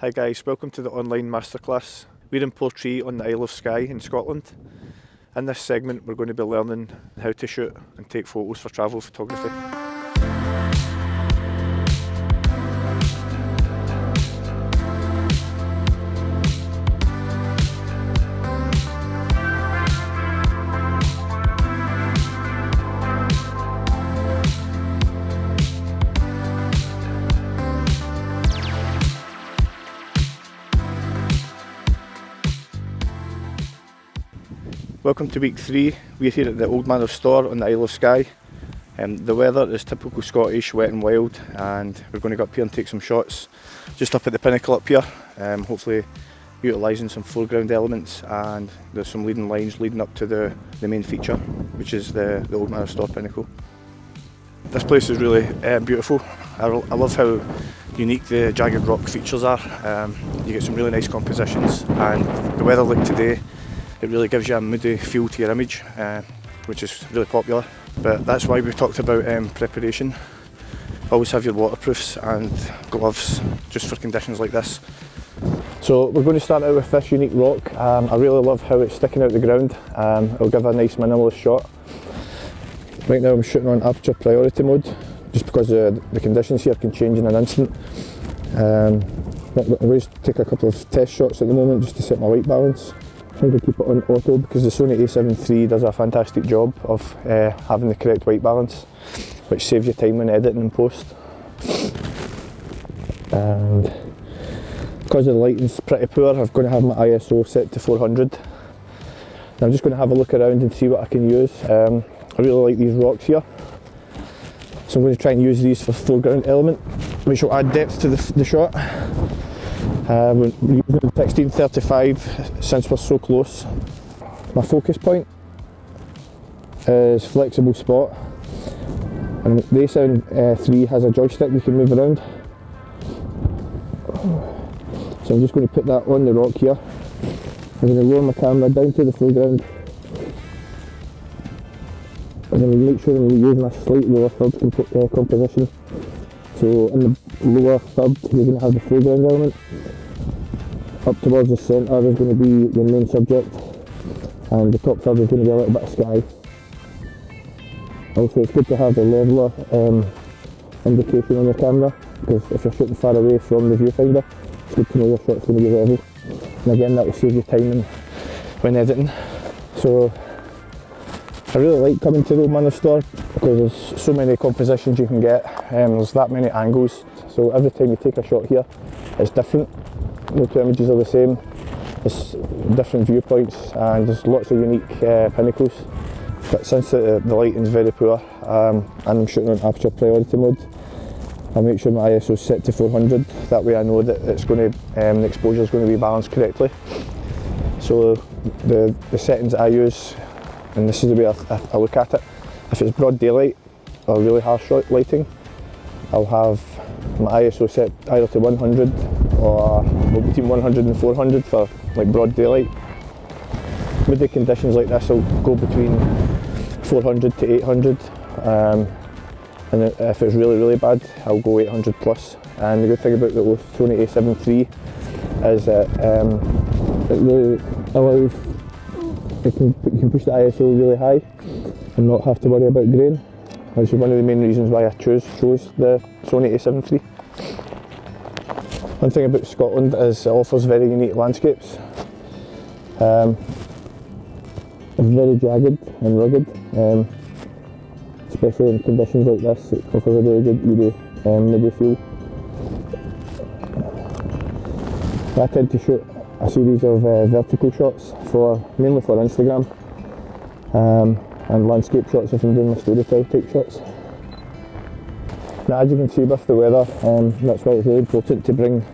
Hi guys, welcome to the online masterclass. We're in Portree on the Isle of Skye in Scotland. In this segment we're going to be learning how to shoot and take photos for travel photography. Welcome to week 3. We're here at the Old Manor Store on the Isle of Skye. The weather is typical Scottish, wet and wild, and we're going to go up here and take some shots just up at the pinnacle up here, hopefully utilising some foreground elements, and there's some leading lines leading up to the main feature, which is the Old Manor Store pinnacle. This place is really beautiful. I love how unique the jagged rock features are. You get some really nice compositions, and the weather like today, it really gives you a moody feel to your image, which is really popular. But that's why we've talked about preparation. Always have your waterproofs and gloves just for conditions like this. So we're going to start out with this unique rock. I really love how it's sticking out the ground. It'll give a nice minimalist shot. Right now I'm shooting on aperture priority mode, just because the conditions here can change in an instant. I'm going to take a couple of test shots at the moment just to set my white balance. I'm going to keep it on auto because the Sony a7 III does a fantastic job of having the correct white balance, which saves you time when editing and post. And because the lighting's pretty poor, I'm going to have my ISO set to 400. And I'm just going to have a look around and see what I can use. I really like these rocks here, so I'm going to try and use these for foreground element, which will add depth to the shot. We're using 1635 since we're so close. My focus point is flexible spot, and the a7 III has a joystick you can move around. So I'm just going to put that on the rock here. I'm going to lower my camera down to the foreground. I'm going to make sure I'm using a slightly lower third composition. So in the lower third you're going to have the foreground element. Up towards the centre is going to be your main subject, and the top third is going to be a little bit of sky. Also, it's good to have the leveller indication on your camera, because if you're shooting far away from the viewfinder, it's good to know your shot's going to be level. And again, that will save you time when editing. So I really like coming to the Old Manor Store because there's so many compositions you can get, there's that many angles, so every time you take a shot here it's different. No two images are the same, there's different viewpoints, and there's lots of unique pinnacles. But since the lighting is very poor, and I'm shooting on aperture priority mode, I make sure my ISO is set to 400, that way I know that it's going to, the exposure is going to be balanced correctly. So the settings that I use, and this is the way I look at it, if it's broad daylight or really harsh lighting, I'll have my ISO set either to 100 or between 100 and 400 for like broad daylight. With the conditions like this, I'll go between 400 to 800, and if it's really bad, I'll go 800 plus. And the good thing about the Sony a7 III is that it really allows, you can push the ISO really high and not have to worry about grain, which is one of the main reasons why I chose the Sony a7 III. One thing about Scotland is it offers very unique landscapes. It's very jagged and rugged, especially in conditions like this. It offers a really good moody feel. I tend to shoot a series of vertical shots mainly for Instagram, and landscape shots if I'm doing my storytell type shots. Now, as you can see with the weather, that's why it's really important to bring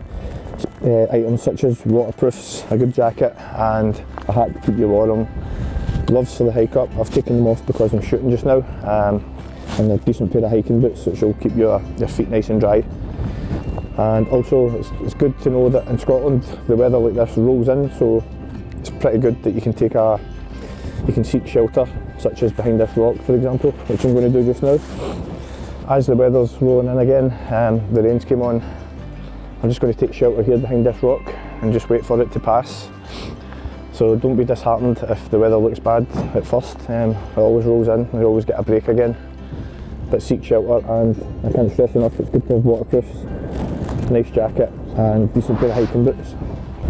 items such as waterproofs, a good jacket and a hat to keep you warm, gloves for the hike up. I've taken them off because I'm shooting just now, and a decent pair of hiking boots which will keep your feet nice and dry. And also it's good to know that in Scotland the weather like this rolls in, so it's pretty good that you can seek shelter, such as behind this rock for example, which I'm going to do just now. As the weather's rolling in again, the rains came on I'm just going to take shelter here behind this rock and just wait for it to pass. So don't be disheartened if the weather looks bad at first. It always rolls in, we always get a break again. But seek shelter, and I can't stress enough, it's good to have waterproofs, nice jacket and decent pair of hiking boots.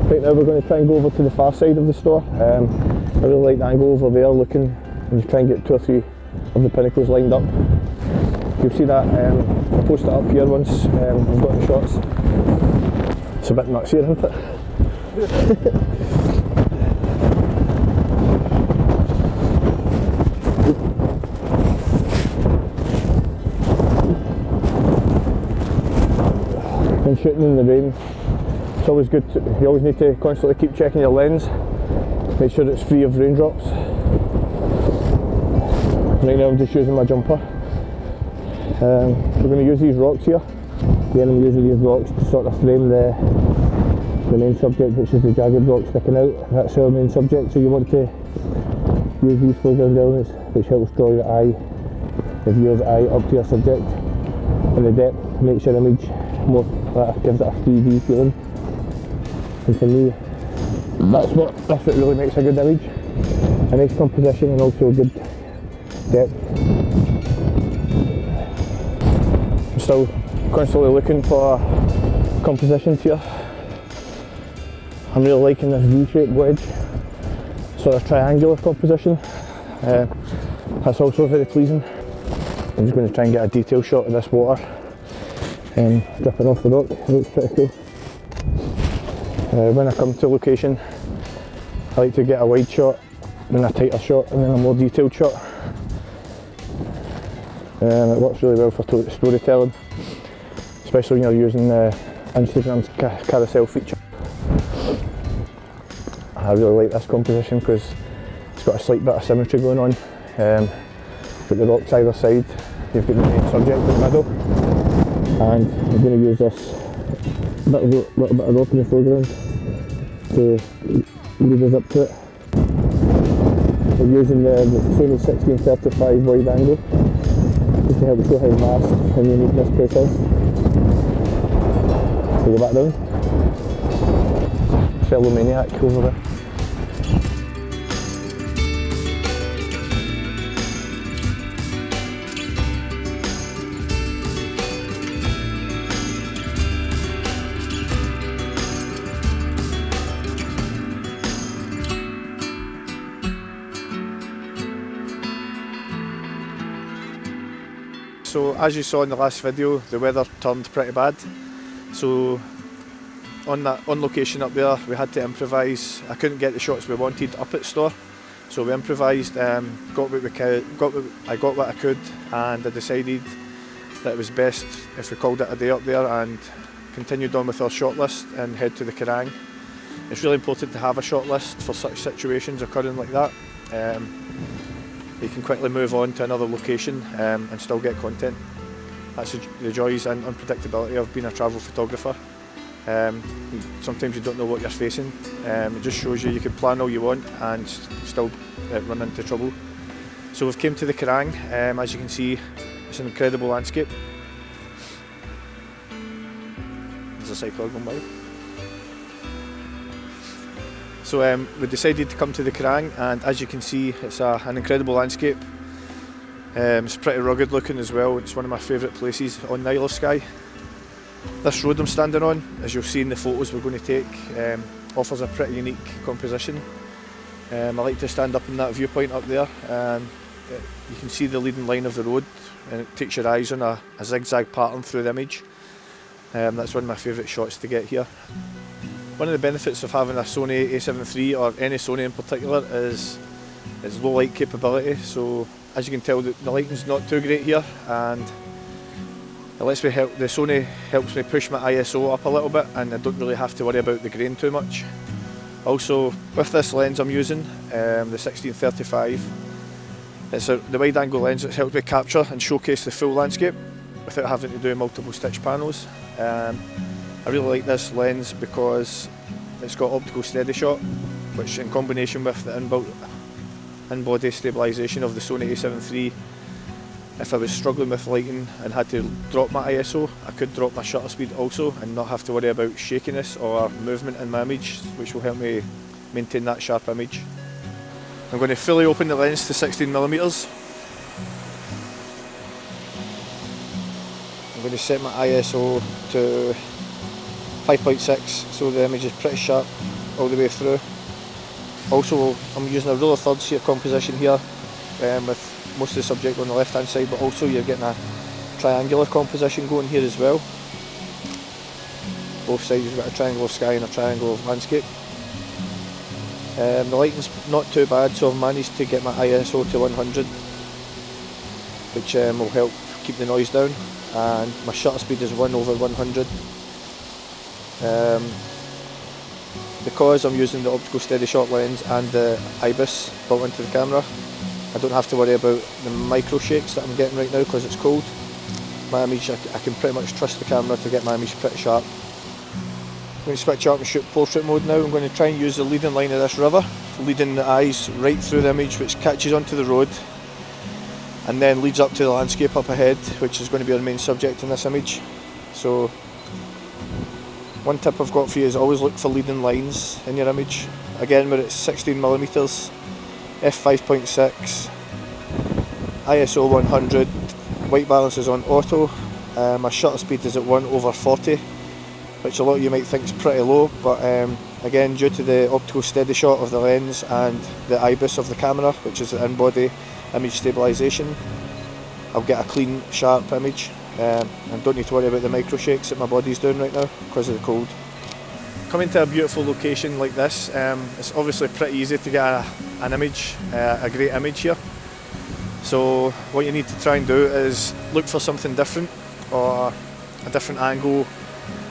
Right now we're going to try and go over to the far side of the store. I really like the angle over there, looking and just try and get 2 or 3 of the pinnacles lined up. You'll see that I posted it up here once I've got the shots. It's a bit nuts here, isn't it? When shooting in the rain, it's always good to, you always need to constantly keep checking your lens, make sure it's free of raindrops. Right now I'm just using my jumper. We're going to use these rocks here. Again, I'm using these rocks to sort of frame the main subject, which is the jagged rock sticking out. That's our main subject, so you want to use these foreground elements, which helps draw your eye, the viewer's eye up to your subject. And the depth makes your image more, gives it a 3D feeling. And for me, that's what really makes a good image. A nice composition and also a good depth. I'm still constantly looking for compositions here. I'm really liking this V-shaped wedge, sort of triangular composition. That's also very pleasing. I'm just going to try and get a detail shot of this water dripping off the rock. It looks pretty cool. When I come to a location, I like to get a wide shot, then a tighter shot, and then a more detailed shot. It works really well for storytelling, especially when you're using Instagram's carousel feature. I really like this composition because it's got a slight bit of symmetry going on. With the rocks either side, you've got the main subject in the middle, and I'm going to use this little bit of rock in the foreground to lead us up to it. We're using the Sony 1635 wide angle just to help show how vast and unique this place is. So go back down. Fellow maniac over there. So as you saw in the last video, the weather turned pretty bad. So on location up there, we had to improvise. I couldn't get the shots we wanted up at store, so we improvised. I got what I could, and I decided that it was best if we called it a day up there and continued on with our shot list and head to the Karang. It's really important to have a shot list for such situations occurring like that. You can quickly move on to another location and still get content. That's the joys and unpredictability of being a travel photographer. Sometimes you don't know what you're facing. It just shows you can plan all you want and still run into trouble. So we've came to the Karang. As you can see, it's an incredible landscape. There's a cycler going by. So we decided to come to the Karang, and as you can see, it's an incredible landscape. It's pretty rugged looking as well. It's one of my favourite places on the Isle of Skye. This road I'm standing on, as you'll see in the photos we're going to take, offers a pretty unique composition. I like to stand up in that viewpoint up there, and you can see the leading line of the road, and it takes your eyes on a zigzag pattern through the image. That's one of my favourite shots to get here. One of the benefits of having a Sony a7 III, or any Sony in particular, is its low light capability. So as you can tell, the lighting's not too great here, and it lets me the Sony helps me push my ISO up a little bit, and I don't really have to worry about the grain too much. Also, with this lens I'm using, the 1635, it's the wide angle lens that's helped me capture and showcase the full landscape without having to do multiple stitch panels. I really like this lens because it's got optical steady shot, which in combination with the in-body stabilisation of the Sony a7 III if I was struggling with lighting and had to drop my ISO, I could drop my shutter speed also and not have to worry about shakiness or movement in my image, which will help me maintain that sharp image. I'm going to fully open the lens to 16mm. I'm going to set my ISO to 5.6 so the image is pretty sharp all the way through. Also, I'm using a rule of thirds here composition here with most of the subject on the left hand side, but also you're getting a triangular composition going here as well. Both sides you've got a triangle of sky and a triangle of landscape. The lighting's not too bad, so I've managed to get my ISO to 100, which will help keep the noise down, and my shutter speed is 1/100. Because I'm using the optical steady shot lens and the IBIS built into the camera, I don't have to worry about the micro shakes that I'm getting right now because it's cold. My image, I can pretty much trust the camera to get my image pretty sharp. I'm going to switch up and shoot portrait mode now. I'm going to try and use the leading line of this river, leading the eyes right through the image, which catches onto the road and then leads up to the landscape up ahead, which is going to be our main subject in this image. So one tip I've got for you is always look for leading lines in your image. Again, we're at 16mm, f5.6, ISO 100, white balance is on auto, my shutter speed is at 1/40, which a lot of you might think is pretty low, but again, due to the optical steady shot of the lens and the IBIS of the camera, which is the in-body image stabilisation, I'll get a clean, sharp image. I don't need to worry about the micro shakes that my body's doing right now because of the cold. Coming to a beautiful location like this, it's obviously pretty easy to get an image, a great image here. So what you need to try and do is look for something different or a different angle,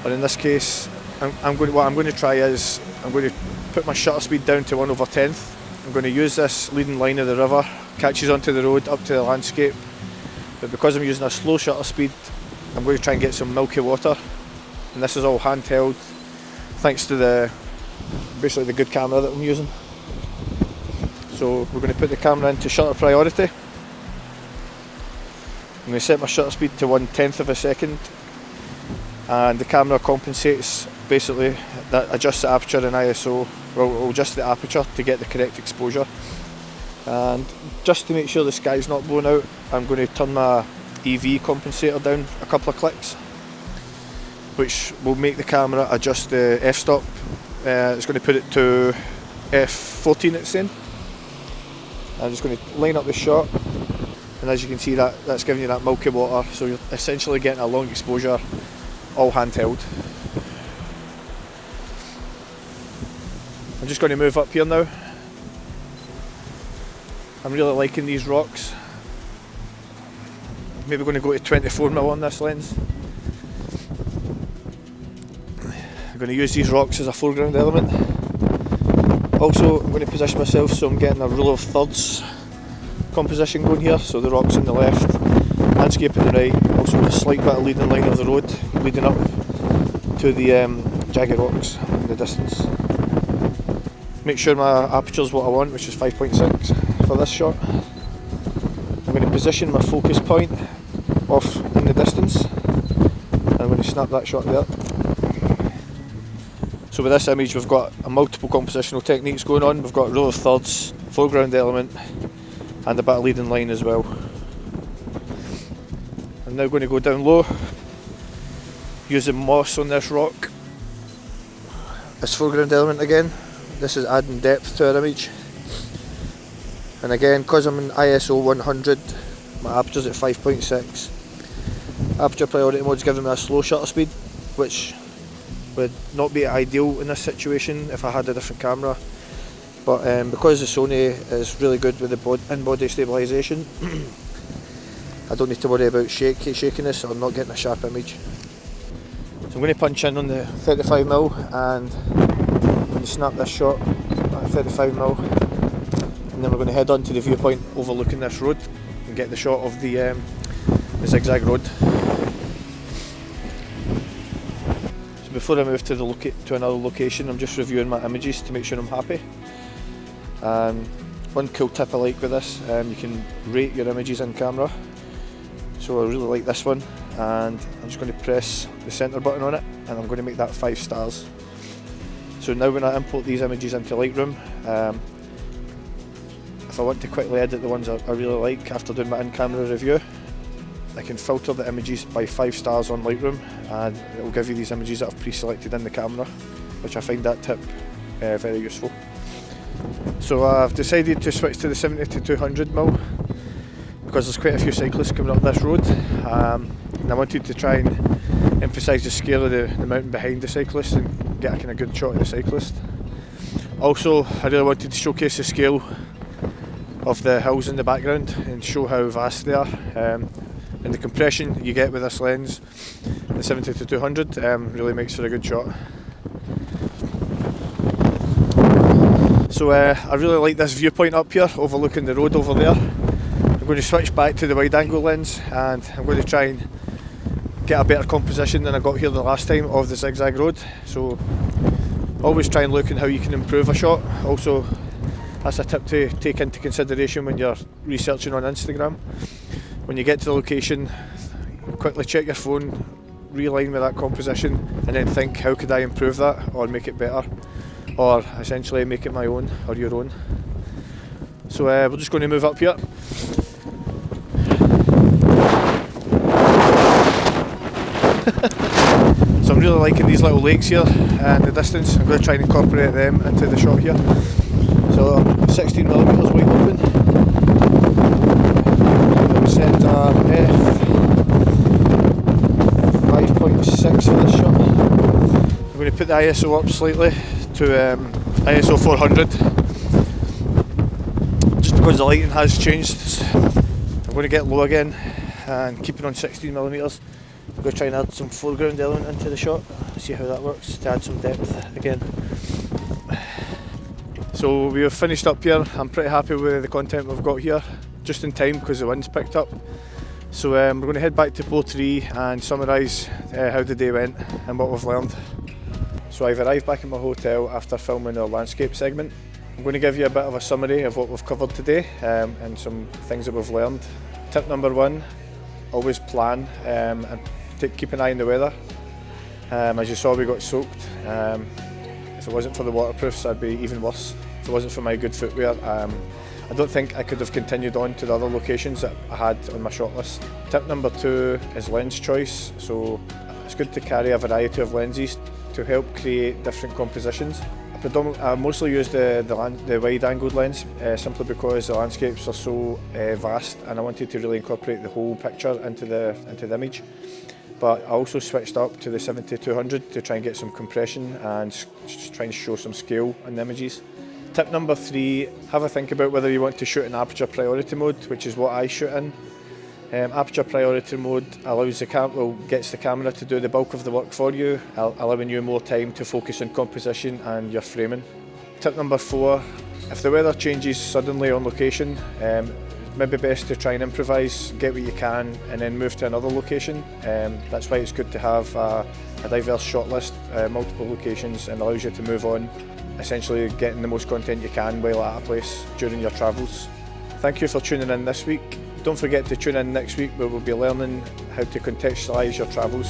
or in this case, what I'm going to try is I'm going to put my shutter speed down to 1/10. I'm going to use this leading line of the river, catches onto the road up to the landscape. But because I'm using a slow shutter speed, I'm going to try and get some milky water, and this is all handheld thanks to basically the good camera that I'm using. So we're going to put the camera into shutter priority. I'm going to set my shutter speed to 1/10 of a second, and the camera compensates, basically that adjusts the aperture and ISO, well, it'll adjust the aperture to get the correct exposure. And just to make sure the sky's not blown out, I'm going to turn my EV compensator down a couple of clicks, which will make the camera adjust the f-stop. It's going to put it to f14 it's saying. I'm just going to line up the shot, and as you can see that's giving you that milky water, so you're essentially getting a long exposure, all handheld. I'm just going to move up here now. I'm really liking these rocks. Maybe going to go to 24mm on this lens. I'm going to use these rocks as a foreground element. Also, I'm going to position myself so I'm getting a rule of thirds composition going here, so the rocks on the left, landscape on the right, also a slight bit of leading line of the road leading up to the jagged rocks in the distance. Make sure my aperture is what I want, which is 5.6 for this shot. I'm going to position my focus point off in the distance, and I'm going to snap that shot there. So with this image we've got a multiple compositional techniques going on. We've got rule of thirds, foreground element, and a bit of leading line as well. I'm now going to go down low, using moss on this rock as foreground element again. This is adding depth to our image. And again, because I'm in ISO 100, my aperture's at 5.6. Aperture priority mode is giving me a slow shutter speed, which would not be ideal in this situation if I had a different camera. But because the Sony is really good with the in-body stabilisation, I don't need to worry about shakiness or not getting a sharp image. So I'm going to punch in on the 35mm and I'm going to snap this shot at 35mm, and then we're going to head on to the viewpoint overlooking this road and get the shot of the zigzag road. So before I move to another location, I'm just reviewing my images to make sure I'm happy. One cool tip I like with this, you can rate your images in camera. So I really like this one, and I'm just going to press the centre button on it, and I'm going to make that 5 stars. So now when I import these images into Lightroom, if I want to quickly edit the ones I really like after doing my in-camera review, I can filter the images by 5 stars on Lightroom, and it will give you these images that I've pre-selected in the camera, which I find that tip very useful. So I've decided to switch to the 70-200mm because there's quite a few cyclists coming up this road, and I wanted to try and emphasise the scale of the mountain behind the cyclist and get a kind of good shot of the cyclist. Also, I really wanted to showcase the scale of the hills in the background and show how vast they are. And the compression you get with this lens, the 70-200, really makes for a good shot. So I really like this viewpoint up here, overlooking the road over there. I'm going to switch back to the wide angle lens, and I'm going to try and get a better composition than I got here the last time of the zigzag road. So always try and look at how you can improve a shot. Also, that's a tip to take into consideration when you're researching on Instagram. When you get to the location, quickly check your phone, realign with that composition, and then think, how could I improve that or make it better, or essentially make it my own or your own. So we're just going to move up here. So I'm really liking these little lakes here in the distance. I'm going to try and incorporate them into the shot here. So 16mm wide open. Set f5.6 for this shot. I'm going to put the ISO up slightly to ISO 400, just because the lighting has changed. I'm going to get low again and keep it on 16mm. I'm going to try and add some foreground element into the shot, see how that works, to add some depth again. So we have finished up here. I'm pretty happy with the content we've got here, just in time because the wind's picked up. So we're going to head back to Bow 3 and summarise how the day went and what we've learned. So I've arrived back at my hotel after filming our landscape segment. I'm going to give you a bit of a summary of what we've covered today and some things that we've learned. Tip number 1, always plan and keep an eye on the weather. As you saw, we got soaked. If it wasn't for the waterproofs, I'd be even worse. If it wasn't for my good footwear, I don't think I could have continued on to the other locations that I had on my shot list. Tip number 2 is lens choice. So it's good to carry a variety of lenses to help create different compositions. I mostly use the wide-angled lens simply because the landscapes are so vast, and I wanted to really incorporate the whole picture into the image. But I also switched up to the 70-200 to try and get some compression and try and show some scale in the images. Tip number 3, have a think about whether you want to shoot in aperture priority mode, which is what I shoot in. Aperture priority mode gets the camera to do the bulk of the work for you, allowing you more time to focus on composition and your framing. Tip number 4, if the weather changes suddenly on location, maybe best to try and improvise, get what you can, and then move to another location. That's why it's good to have a diverse shot list, multiple locations, and allows you to move on, essentially getting the most content you can while at a place during your travels. Thank you for tuning in this week. Don't forget to tune in next week where we'll be learning how to contextualise your travels.